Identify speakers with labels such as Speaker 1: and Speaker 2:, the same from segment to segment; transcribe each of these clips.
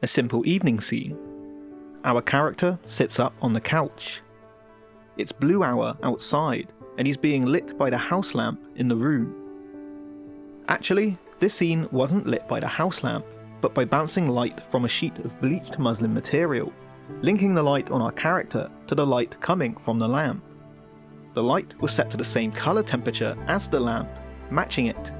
Speaker 1: a simple evening scene. Our character sits up on the couch. It's blue hour outside, and he's being lit by the house lamp in the room. Actually, this scene wasn't lit by the house lamp, but by bouncing light from a sheet of bleached muslin material, linking the light on our character to the light coming from the lamp. The light was set to the same colour temperature as the lamp, matching it.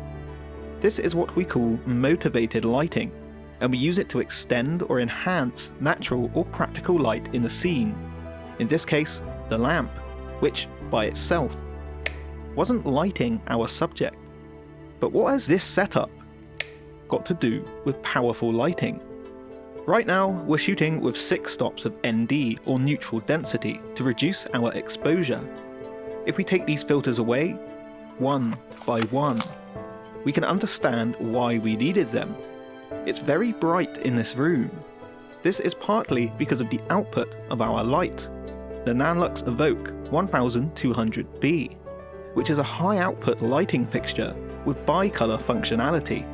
Speaker 1: This is what we call motivated lighting, and we use it to extend or enhance natural or practical light in the scene. In this case, the lamp, which, by itself, wasn't lighting our subject. But what has this setup got to do with powerful lighting? Right now, we're shooting with 6 stops of ND or neutral density to reduce our exposure. If we take these filters away, one by one, we can understand why we needed them. It's very bright in this room. This is partly because of the output of our light, the Nanlux Evoke 1200B, which is a high output lighting fixture with bi-colour functionality.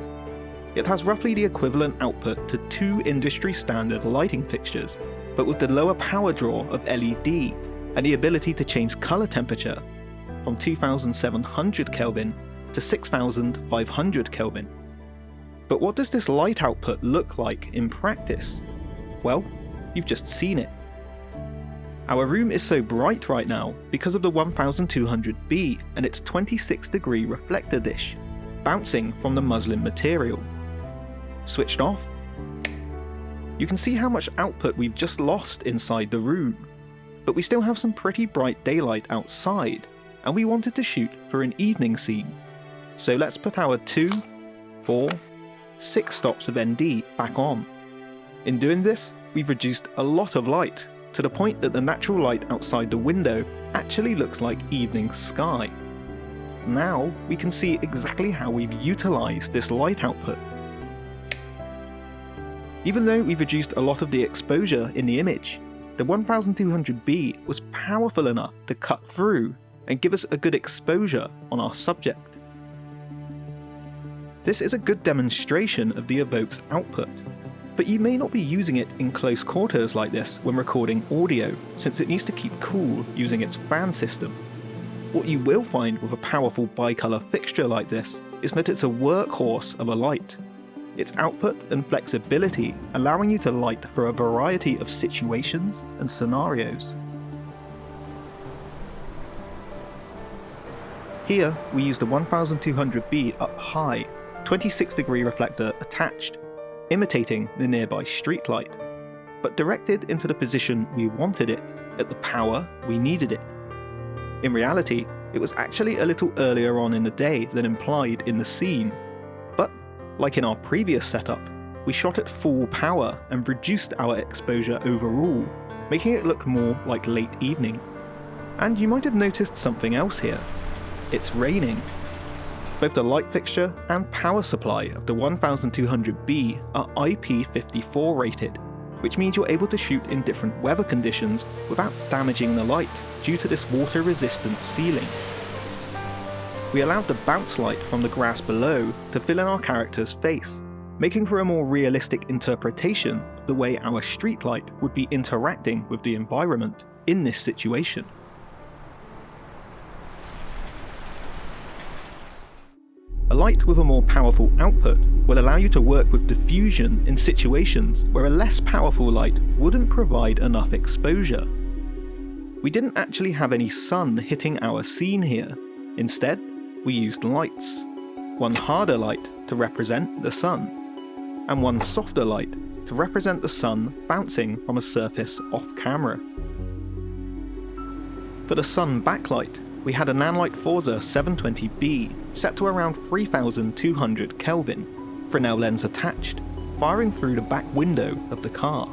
Speaker 1: It has roughly the equivalent output to 2 industry standard lighting fixtures, but with the lower power draw of LED and the ability to change colour temperature from 2700 Kelvin to 6500 Kelvin. But what does this light output look like in practice? Well, you've just seen it. Our room is so bright right now because of the 1200B and its 26-degree reflector dish, bouncing from the muslin material. Switched off, you can see how much output we've just lost inside the room. But we still have some pretty bright daylight outside, and we wanted to shoot for an evening scene. So let's put our 2, 4, 6 stops of ND back on. In doing this, we've reduced a lot of light, to the point that the natural light outside the window actually looks like evening sky. Now we can see exactly how we've utilised this light output. Even though we've reduced a lot of the exposure in the image, the 1200B was powerful enough to cut through and give us a good exposure on our subject. This is a good demonstration of the Evoke's output, but you may not be using it in close quarters like this when recording audio, since it needs to keep cool using its fan system. What you will find with a powerful bi-colour fixture like this is that it's a workhorse of a light. Its output and flexibility allowing you to light for a variety of situations and scenarios. Here we use the 1200B up high, 26-degree reflector attached, imitating the nearby streetlight, but directed into the position we wanted it at the power we needed it. In reality, it was actually a little earlier on in the day than implied in the scene, but like in our previous setup, we shot at full power and reduced our exposure overall, making it look more like late evening. And you might have noticed something else here. It's raining. Both the light fixture and power supply of the 1200B are IP54 rated, which means you're able to shoot in different weather conditions without damaging the light due to this water-resistant sealing. We allowed the bounce light from the grass below to fill in our character's face, making for a more realistic interpretation of the way our streetlight would be interacting with the environment in this situation. A light with a more powerful output will allow you to work with diffusion in situations where a less powerful light wouldn't provide enough exposure. We didn't actually have any sun hitting our scene here. Instead, we used lights. One harder light to represent the sun, and one softer light to represent the sun bouncing from a surface off camera. For the sun backlight, we had a Nanlite Forza 720B set to around 3200 Kelvin, Fresnel lens attached, firing through the back window of the car.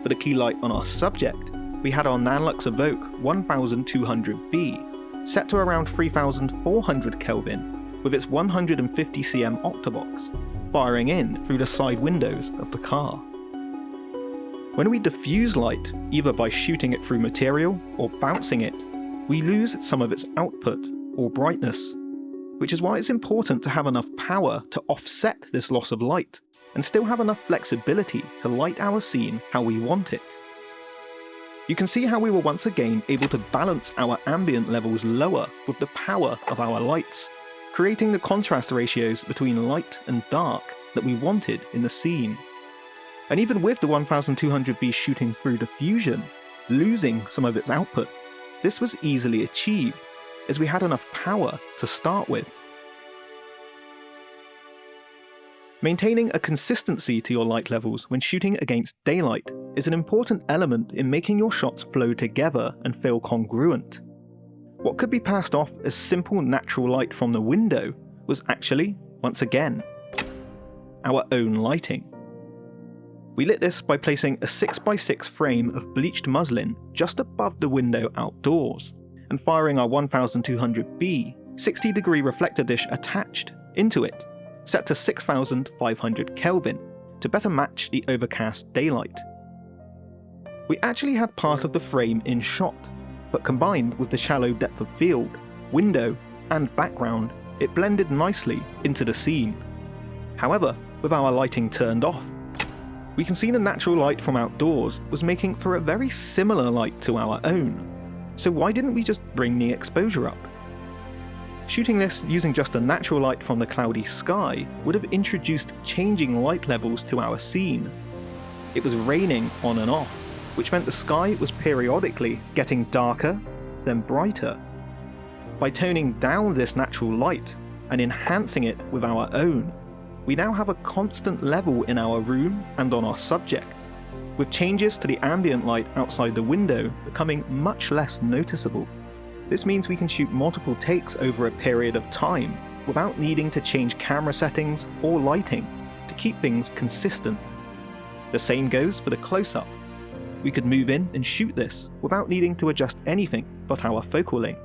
Speaker 1: For the key light on our subject, we had our Nanlux Evoke 1200B set to around 3400 Kelvin with its 150cm octabox, firing in through the side windows of the car. When we diffuse light, either by shooting it through material or bouncing it, we lose some of its output or brightness. which is why it's important to have enough power to offset this loss of light, and still have enough flexibility to light our scene how we want it. You can see how we were once again able to balance our ambient levels lower with the power of our lights, creating the contrast ratios between light and dark that we wanted in the scene. And even with the 1200B shooting through diffusion, losing some of its output, this was easily achieved, as we had enough power to start with. Maintaining a consistency to your light levels when shooting against daylight is an important element in making your shots flow together and feel congruent. What could be passed off as simple natural light from the window was actually, once again, our own lighting. We lit this by placing a 6x6 frame of bleached muslin just above the window outdoors, and firing our 1200B 60-degree reflector dish attached into it, set to 6500 Kelvin, to better match the overcast daylight. We actually had part of the frame in shot, but combined with the shallow depth of field, window, and background, it blended nicely into the scene. However, with our lighting turned off, we can see the natural light from outdoors was making for a very similar light to our own. So why didn't we just bring the exposure up? Shooting this using just a natural light from the cloudy sky would have introduced changing light levels to our scene. It was raining on and off, which meant the sky was periodically getting darker, then brighter. By toning down this natural light and enhancing it with our own, we now have a constant level in our room and on our subject, with changes to the ambient light outside the window becoming much less noticeable. This means we can shoot multiple takes over a period of time without needing to change camera settings or lighting to keep things consistent. The same goes for the close-up. We could move in and shoot this without needing to adjust anything but our focal length.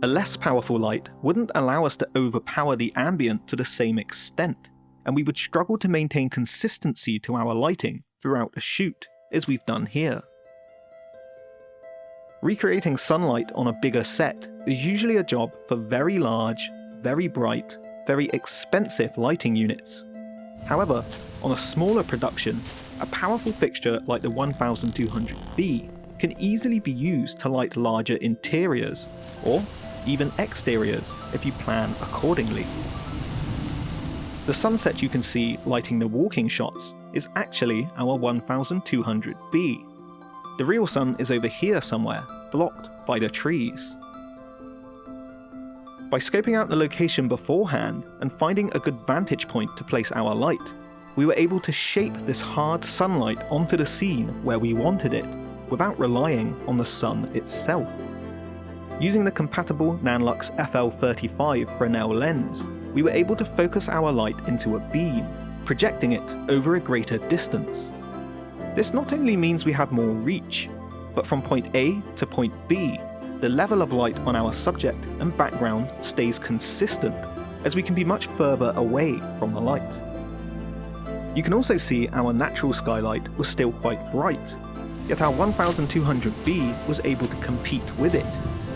Speaker 1: A less powerful light wouldn't allow us to overpower the ambient to the same extent, and we would struggle to maintain consistency to our lighting throughout a shoot, as we've done here. Recreating sunlight on a bigger set is usually a job for very large, very bright, very expensive lighting units. However, on a smaller production, a powerful fixture like the 1200B can easily be used to light larger interiors, or even exteriors if you plan accordingly. The sunset you can see lighting the walking shots is actually our 1200B. The real sun is over here somewhere, blocked by the trees. By scoping out the location beforehand and finding a good vantage point to place our light, we were able to shape this hard sunlight onto the scene where we wanted it, without relying on the sun itself. Using the compatible Nanlux FL35 Fresnel lens, we were able to focus our light into a beam, projecting it over a greater distance. This not only means we have more reach, but from point A to point B, the level of light on our subject and background stays consistent, as we can be much further away from the light. You can also see our natural skylight was still quite bright, yet our 1200B was able to compete with it,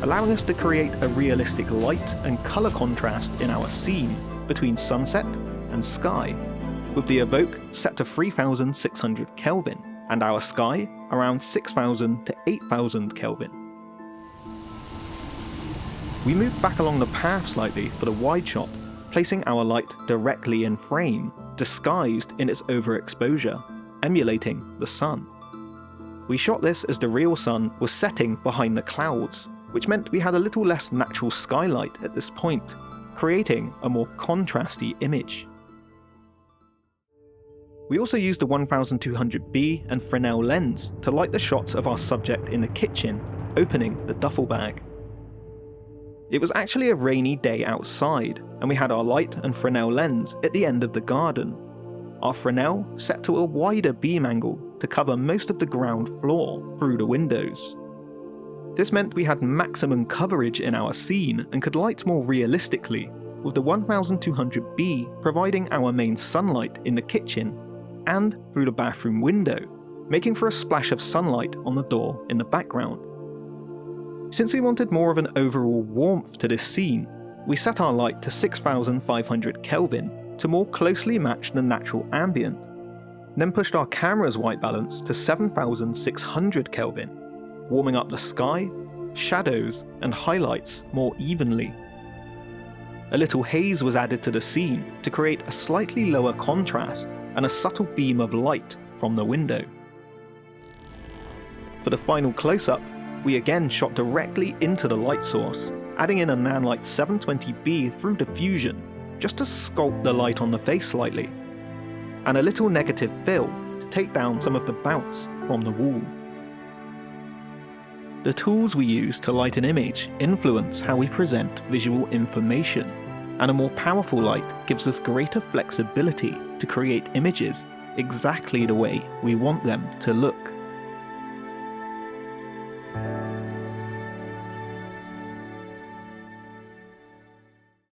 Speaker 1: allowing us to create a realistic light and colour contrast in our scene between sunset and sky, with the Evoke set to 3600 Kelvin and our sky around 6000 to 8000 Kelvin. We moved back along the path slightly for the wide shot, placing our light directly in frame, disguised in its overexposure, emulating the sun. We shot this as the real sun was setting behind the clouds, which meant we had a little less natural skylight at this point, creating a more contrasty image. We also used the 1200B and Fresnel lens to light the shots of our subject in the kitchen, opening the duffel bag. It was actually a rainy day outside, and we had our light and Fresnel lens at the end of the garden. Our Fresnel set to a wider beam angle to cover most of the ground floor through the windows. This meant we had maximum coverage in our scene and could light more realistically, with the 1200B providing our main sunlight in the kitchen and through the bathroom window, making for a splash of sunlight on the door in the background. Since we wanted more of an overall warmth to this scene, We set our light to 6500 Kelvin to more closely match the natural ambient, then pushed our camera's white balance to 7600 Kelvin, warming up the sky, shadows, and highlights more evenly. A little haze was added to the scene to create a slightly lower contrast and a subtle beam of light from the window. For the final close-up, we again shot directly into the light source, adding in a Nanlux 720B through diffusion just to sculpt the light on the face slightly, and a little negative fill to take down some of the bounce from the wall. The tools we use to light an image influence how we present visual information, and a more powerful light gives us greater flexibility to create images exactly the way we want them to look.